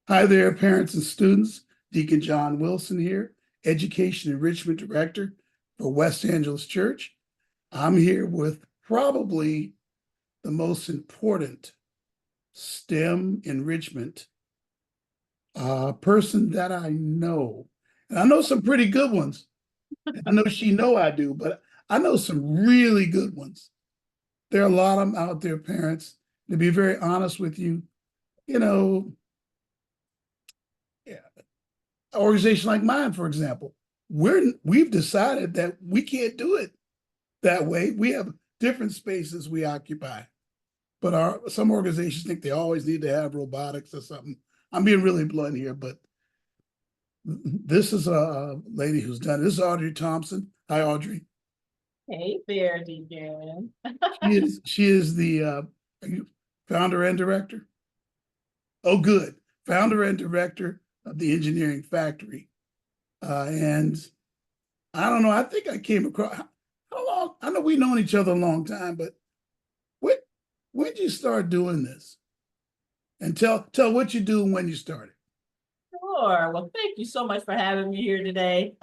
Hi there, parents and students. Deacon John Wilson here, Education Enrichment Director for West Angeles Church. I'm here with probably the most important STEM enrichment person that I know. And I know some pretty good ones. I know she know I do, but I know some really good ones. There are a lot of them out there, parents. To be very honest with you, you know, an organization like mine, for example, we've decided that we can't do it that way. We have different spaces we occupy, but some organizations think they always need to have robotics or something. I'm being really blunt here, but this is a lady who's done it. This is Audrey Thompson. Hi, Audrey. Hey there, Deacon. She is the founder and director. Oh, good. Founder and director of the engineering factory. And I don't know. I think I came across how long. I know we've known each other a long time, but when when did you start doing this? And tell what you do and when you started. Sure. Well, thank you so much for having me here today.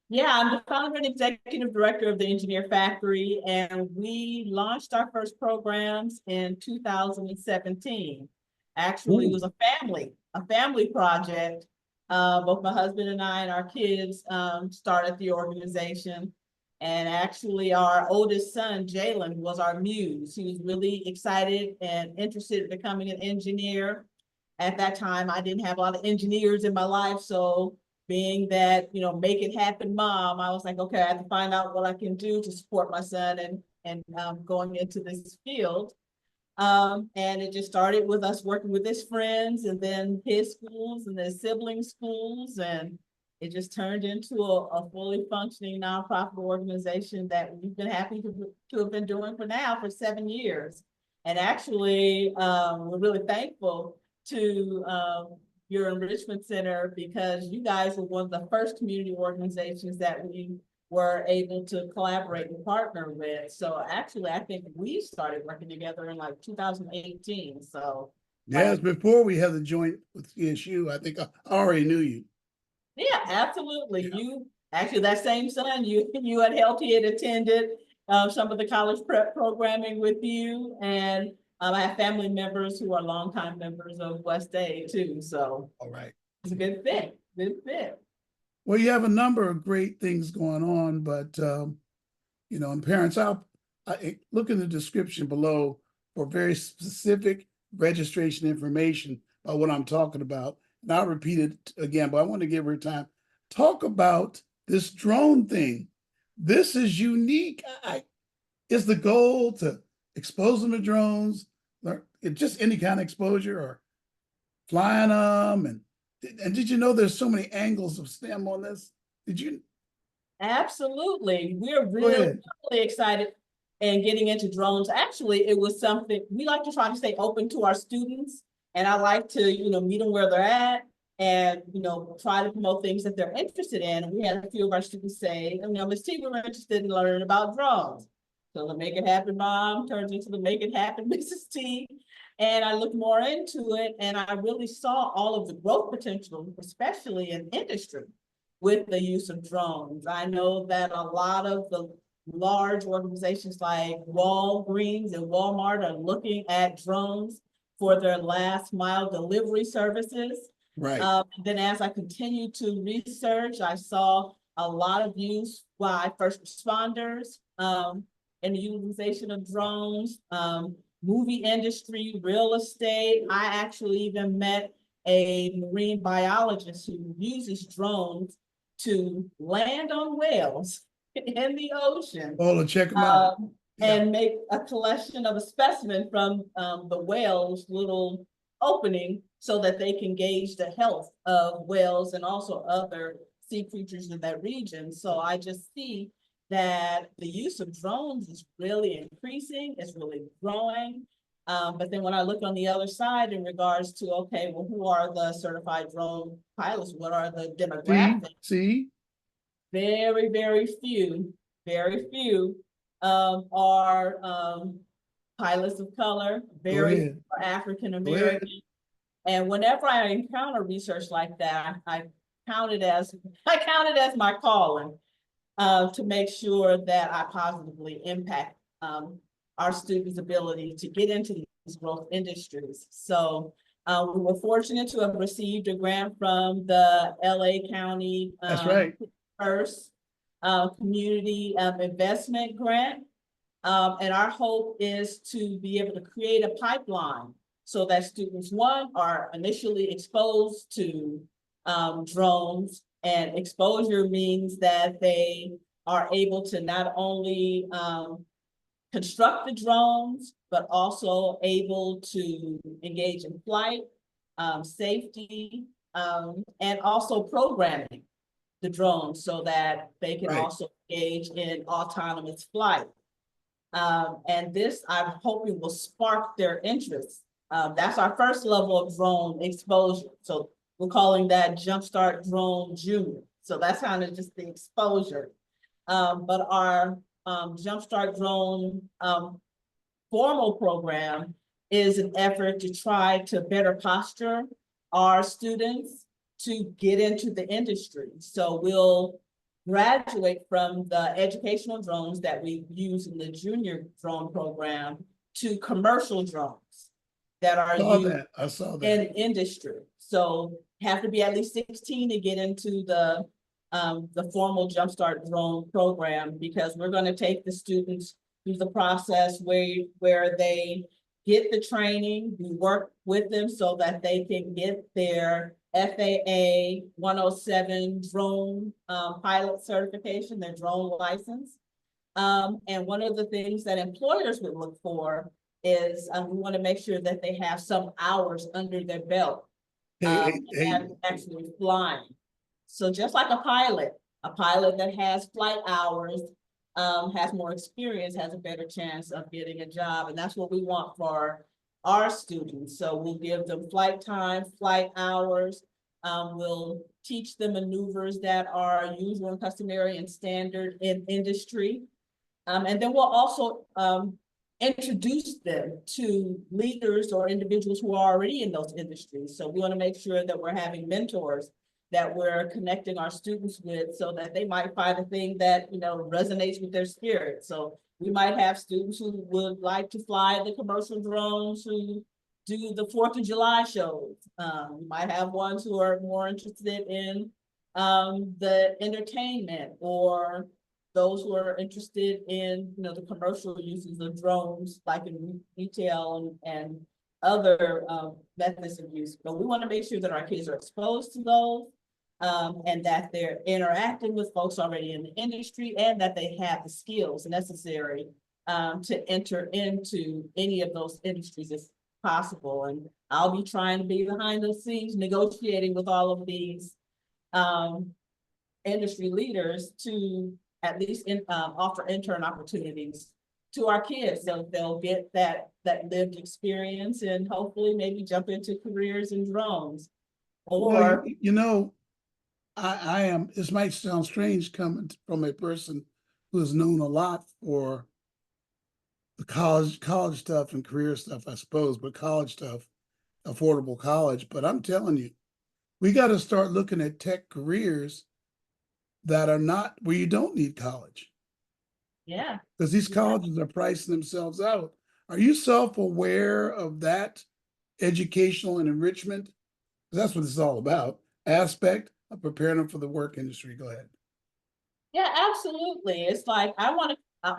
Yeah, I'm the founder and executive director of the Engineer Factory, and we launched our first programs in 2017. Actually, it Ooh, was a family project. Both my husband and I and our kids started the organization. And actually, our oldest son, Jalen, was our muse. He was really excited and interested in becoming an engineer. At that time, I didn't have a lot of engineers in my life. So being that, make it happen mom, I was like, okay, I have to find out what I can do to support my son and going into this field. And it just started with us working with his friends and then his schools and their sibling schools. And it just turned into a fully functioning nonprofit organization that we've been happy to have been doing for 7 years. And actually, we're really thankful to your enrichment center because you guys were one of the first community organizations that we were able to collaborate and partner with. So actually, I think we started working together in like 2018. So yes, before we had the joint with CSU, I think I already knew you. yeah, absolutely. Yeah. You actually that same son you had helped. He had attended some of the college prep programming with you, and I have family members who are longtime members of West Day too. So All right. it's a good fit. Good fit. Well, you have a number of great things going on, but and parents, I look in the description below for very specific registration information about what I'm talking about. And I'll repeat it again, but I want to give her time. Talk about this drone thing. This is unique. Is the goal to expose them to drones, or just any kind of exposure, or flying them? And did you know there's so many angles of STEM on this? Did you? Absolutely. We're Go really, ahead. really excited and getting into drones. Actually, it was something we like to try to stay open to our students. And I like to, meet them where they're at and, try to promote things that they're interested in. And we had a few of our students say, Ms. T, we're interested in learning about drones. So the Make It Happen Mom turns into the Make It Happen Mrs. T. And I looked more into it and I really saw all of the growth potential, especially in industry with the use of drones. I know that a lot of the large organizations like Walgreens and Walmart are looking at drones for their last mile delivery services. Right. Then as I continued to research, I saw a lot of use by first responders in the utilization of drones, movie industry, real estate. I actually even met a marine biologist who uses drones to land on whales in the ocean Oh, to check them out. Yeah. and make a collection of a specimen from the whale's little opening so that they can gauge the health of whales and also other sea creatures in that region. So I just see that the use of drones is really increasing, it's really growing. But then when I look on the other side in regards to, okay, well, who are the certified drone pilots? What are the demographics? See, Very, very few are pilots of color, go very ahead. African Go ahead. American. And whenever I encounter research like that, I count it as my calling to make sure that I positively impact our students' ability to get into these growth industries. So we were fortunate to have received a grant from the LA County That's right. First Community Investment Grant. And our hope is to be able to create a pipeline so that students, one, are initially exposed to drones, and exposure means that they are able to not only construct the drones, but also able to engage in flight, safety, and also programming the drones so that they can also engage in autonomous flight. And this, I'm hoping, will spark their interest. That's our first level of drone exposure. So we're calling that Jumpstart Drone Junior. So that's kind of just the exposure. But our Jumpstart Drone formal program is an effort to try to better posture our students to get into the industry. So we'll graduate from the educational drones that we use in the junior drone program to commercial drones that are used in industry. So have to be at least 16 to get into the formal Jumpstart Drone program, because we're going to take the students through the process where they get the training. We work with them so that they can get their FAA 107 drone pilot certification, their drone license. And one of the things that employers would look for is we want to make sure that they have some hours under their belt and actually flying. So just like a pilot that has flight hours, has more experience, has a better chance of getting a job. And that's what we want for our students. So we'll give them flight time, flight hours. We'll teach them maneuvers that are usual and customary and standard in industry. And then we'll also introduce them to leaders or individuals who are already in those industries. So we want to make sure that we're having mentors that we're connecting our students with, so that they might find a thing that, you know, resonates with their spirit. So we might have students who would like to fly the commercial drones, who do the 4th of July shows. We might have ones who are more interested in the entertainment, or those who are interested in, you know, the commercial uses of drones, like in retail and other methods of use. But we want to make sure that our kids are exposed to those, and that they're interacting with folks already in the industry, and that they have the skills necessary to enter into any of those industries as possible. And I'll be trying to be behind the scenes negotiating with all of these industry leaders to at least offer intern opportunities to our kids, so they'll get that lived experience and hopefully maybe jump into careers in drones. Or, well, you know, I am, this might sound strange coming from a person who has known a lot for the college stuff and career stuff, I suppose, but college stuff, affordable college. But I'm telling you, we got to start looking at tech careers that are not where you don't need college. yeah, Because these colleges are pricing themselves out. Are you self-aware of that educational and enrichment? That's what it's all about, aspect of preparing them for the work industry. Go ahead. yeah, absolutely. It's like, I want to,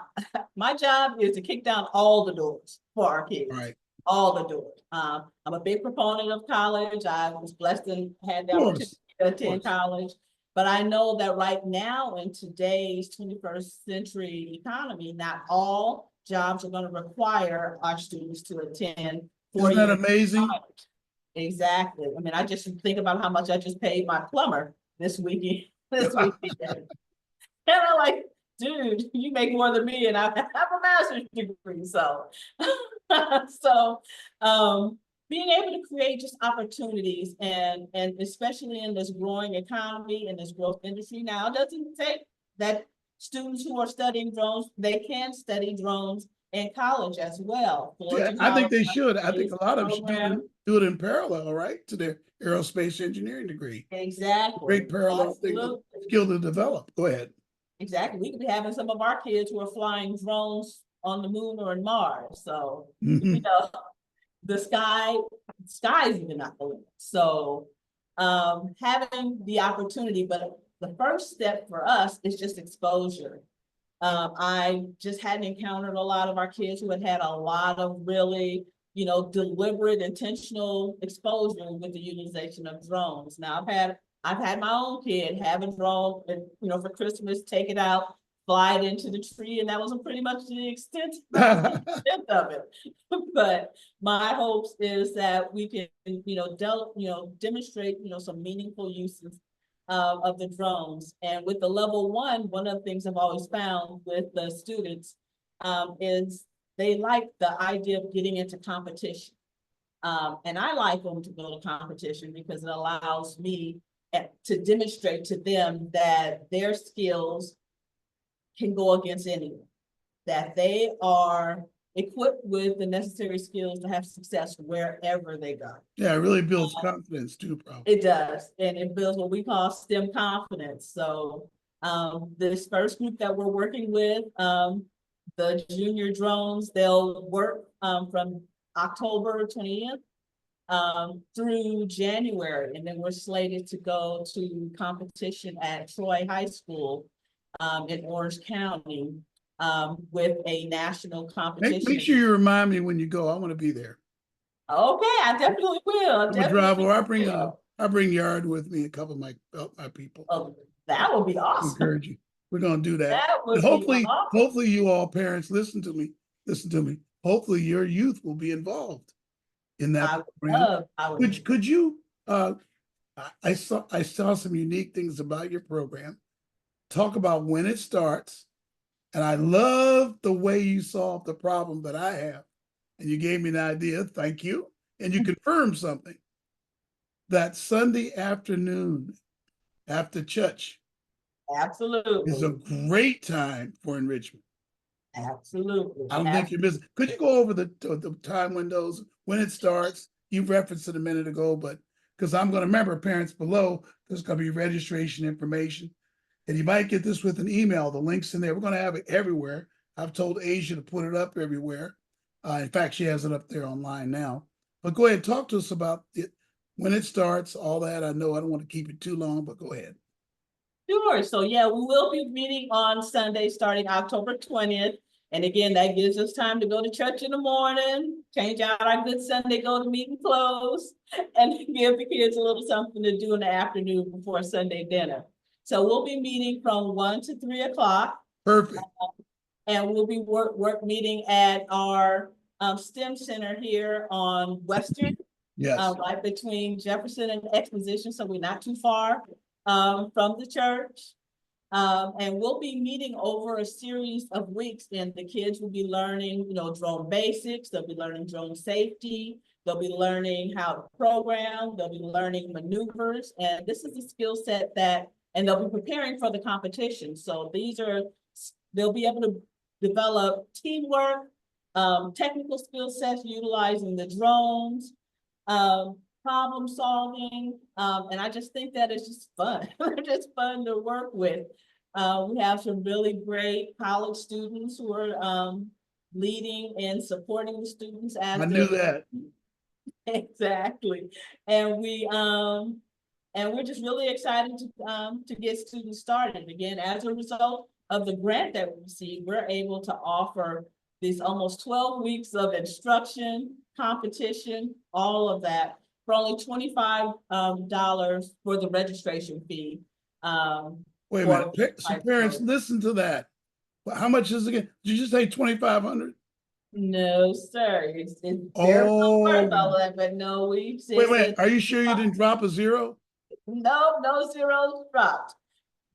my job is to kick down all the doors for our kids. Right. All the doors. I'm a big proponent of college. I was blessed and had the opportunity to attend college. But I know that right now, in today's 21st century economy, not all jobs are going to require our students to attend 4 years. Isn't that amazing? Exactly. I mean, I just think about how much I just paid my plumber this weekend. And I'm like, dude, you make more than me, and I have a master's degree. So, being able to create just opportunities, and especially in this growing economy and this growth industry now, doesn't say that students who are studying drones, they can study drones in college as well. Yeah, Forging I think our they should. I think base a lot of them should program. do it in parallel, right, to their aerospace engineering degree. Exactly. Great parallel thing, Absolutely. skill to develop. Go ahead. Exactly. We could be having some of our kids who are flying drones on the moon or in Mars. So, you know, the sky's even not the limit. So, having the opportunity, but the first step for us is just exposure. I just hadn't encountered a lot of our kids who had had a lot of really, deliberate, intentional exposure with the utilization of drones. Now I've had my own kid have a drone and, for Christmas, take it out, fly it into the tree, and that was pretty much the extent of it. But my hopes is that we can, demonstrate, some meaningful uses of the drones. And with the level one of the things I've always found with the students is they like the idea of getting into competition. And I like them to go to competition because it allows me to demonstrate to them that their skills can go against anyone, that they are equipped with the necessary skills to have success wherever they go. Yeah, it really builds confidence too, probably. It does, and it builds what we call STEM confidence. So this first group that we're working with, the junior drones, they'll work from October 20th through January, and then we're slated to go to competition at Troy High School in Orange County with a national competition. Make sure you remind me when you go. I want to be there. Okay, I definitely will. Drive, or I bring Yard with me, a couple of my people. Oh, that would be awesome. Encourage you. We're gonna do that. That would hopefully, be awesome. Hopefully you all parents listen to me. Hopefully your youth will be involved in that program. Could you I saw some unique things about your program. Talk about when it starts. And I love the way you solved the problem that I have. And you gave me an idea. Thank you. And you confirmed something. That Sunday afternoon after church. Absolutely. Is a great time for enrichment. Absolutely. I don't think you're missing. Could you go over the time windows, when it starts? You referenced it a minute ago, but because I'm going to remember parents below, there's going to be registration information. And you might get this with an email, the link's in there. We're going to have it everywhere. I've told Asia to put it up everywhere. In fact, she has it up there online now. But go ahead, talk to us about it, when it starts, all that. I know I don't want to keep it too long, but go ahead. Sure. So yeah, we will be meeting on Sunday starting October 20th. And again, that gives us time to go to church in the morning, change out our good Sunday go to meeting clothes, and give the kids a little something to do in the afternoon before Sunday dinner. So we'll be meeting from 1 to 3 o'clock. Perfect. And we'll be work meeting at our STEM center here on Western. Yes. Right between Jefferson and Exposition, so we're not too far from the church. And we'll be meeting over a series of weeks, and the kids will be learning, drone basics. They'll be learning drone safety. They'll be learning how to program. They'll be learning maneuvers. And this is a skill set and they'll be preparing for the competition. So they'll be able to develop teamwork, technical skill sets utilizing the drones, problem solving, and I just think that it's just fun. Just fun to work with. We have some really great college students who are leading and supporting the students as I knew that. Exactly. And we're just really excited to get students started. Again, as a result of the grant that we received, we're able to offer these almost 12 weeks of instruction, competition, all of that for only $25 for the registration fee. Wait a minute. So parents, listen to that. How much is it again? Did you just say 2,500? No, sir. It's worth all of that, but no, we said. Wait. Are you sure you didn't drop a zero? No zeros dropped.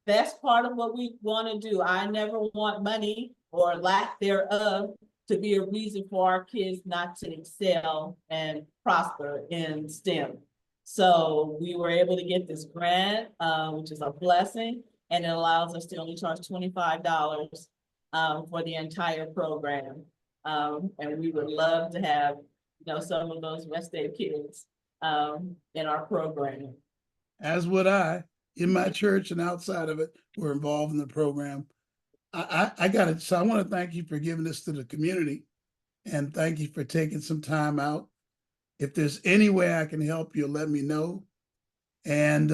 That's part of what we want to do. I never want money or lack thereof to be a reason for our kids not to excel and prosper in STEM. So we were able to get this grant, which is a blessing, and it allows us to only charge $25 for the entire program. And we would love to have, some of those West Day kids in our program. As would I. In my church and outside of it, we're involved in the program. I got it. So I want to thank you for giving this to the community, and thank you for taking some time out. If there's any way I can help you, let me know. And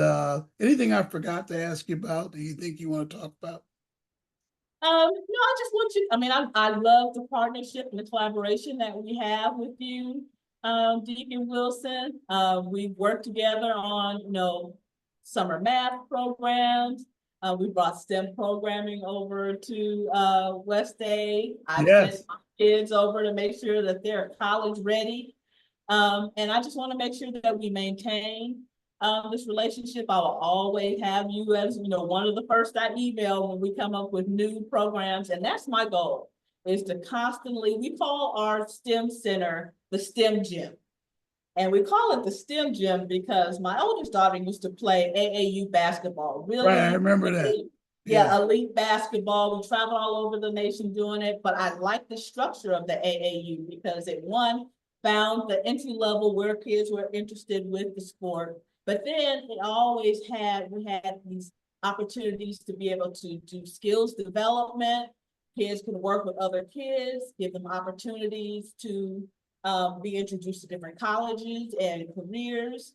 anything I forgot to ask you about that you think you want to talk about? No, I just want you, I love the partnership and the collaboration that we have with you, Deacon Wilson. We've worked together on, summer math programs. We brought STEM programming over to West Day. I sent Yes. my kids over to make sure that they're college ready. And I just want to make sure that we maintain this relationship. I will always have you as, one of the first I email when we come up with new programs. And that's my goal, is to constantly, we call our STEM center the STEM gym. And we call it the STEM gym because my oldest daughter used to play AAU basketball. Really, Right, I remember that. Yeah, elite basketball. We travel all over the nation doing it. But I like the structure of the AAU because it, one, found the entry level where kids were interested with the sport. But then it always we had these opportunities to be able to do skills development. Kids can work with other kids, give them opportunities to be introduced to different colleges and careers.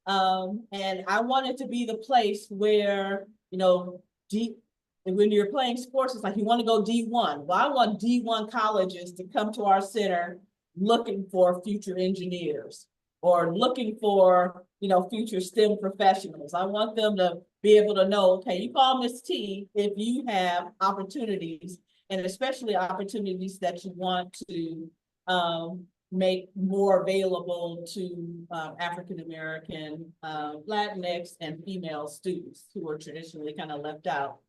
And I wanted to be the place where, when you're playing sports, it's like you want to go D1. Well, I want D1 colleges to come to our center looking for future engineers or looking for, future STEM professionals. I want them to be able to know, okay, you call Miss T if you have opportunities, and especially opportunities that you want to make more available to African-American, Latinx, and female students who are traditionally kind of left out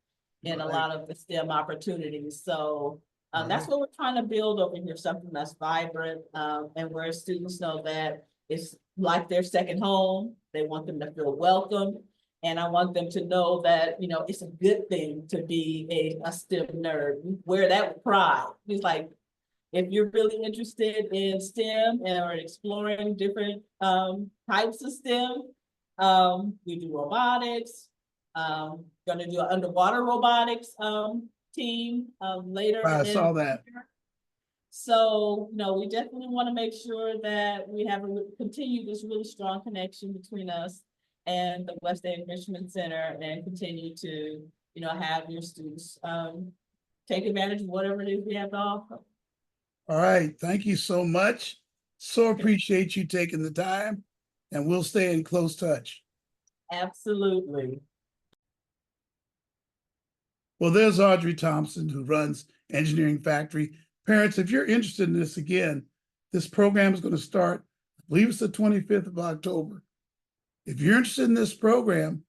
in a lot of the STEM opportunities. So that's what we're trying to build over here, something that's vibrant, and where students know that it's like their second home. They want them to feel welcome. And I want them to know that, it's a good thing to be a STEM nerd. We wear that with pride. It's like, if you're really interested in STEM or exploring different types of STEM, we do robotics. Gonna do an underwater robotics team later. I saw that. So, we definitely want to make sure that we have continue this really strong connection between us and the West Day Enrichment Center, and continue to, have your students take advantage of whatever it is we have to offer. All right. Thank you so much. So appreciate you taking the time, and we'll stay in close touch. Absolutely. Well, there's Audrey Thompson, who runs Engineering Factory. Parents, if you're interested in this, again, this program is going to start, I believe it's the 25th of October. If you're interested in this program,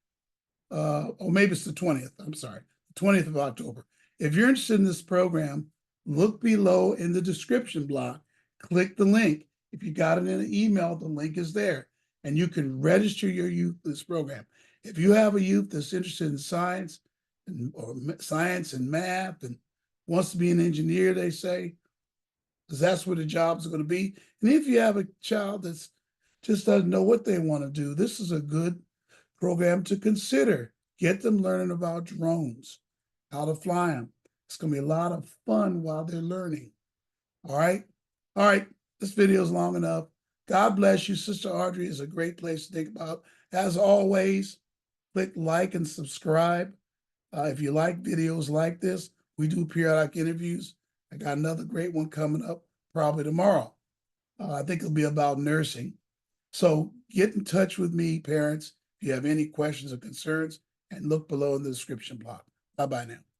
or maybe it's the 20th, I'm sorry, the 20th of October. If you're interested in this program, look below in the description block, click the link. If you got it in an email, the link is there, and you can register your youth for this program. If you have a youth that's interested in science or science and math and wants to be an engineer, they say, because that's where the jobs are going to be. And if you have a child that's just doesn't know what they want to do, this is a good program to consider. Get them learning about drones, how to fly them. It's going to be a lot of fun while they're learning. All right. All right. This video is long enough. God bless you. Sister Audrey is a great place to think about. As always, click like and subscribe. If you like videos like this, we do periodic interviews. I got another great one coming up probably tomorrow. I think it'll be about nursing. So get in touch with me, parents, if you have any questions or concerns, and look below in the description block. Bye-bye now.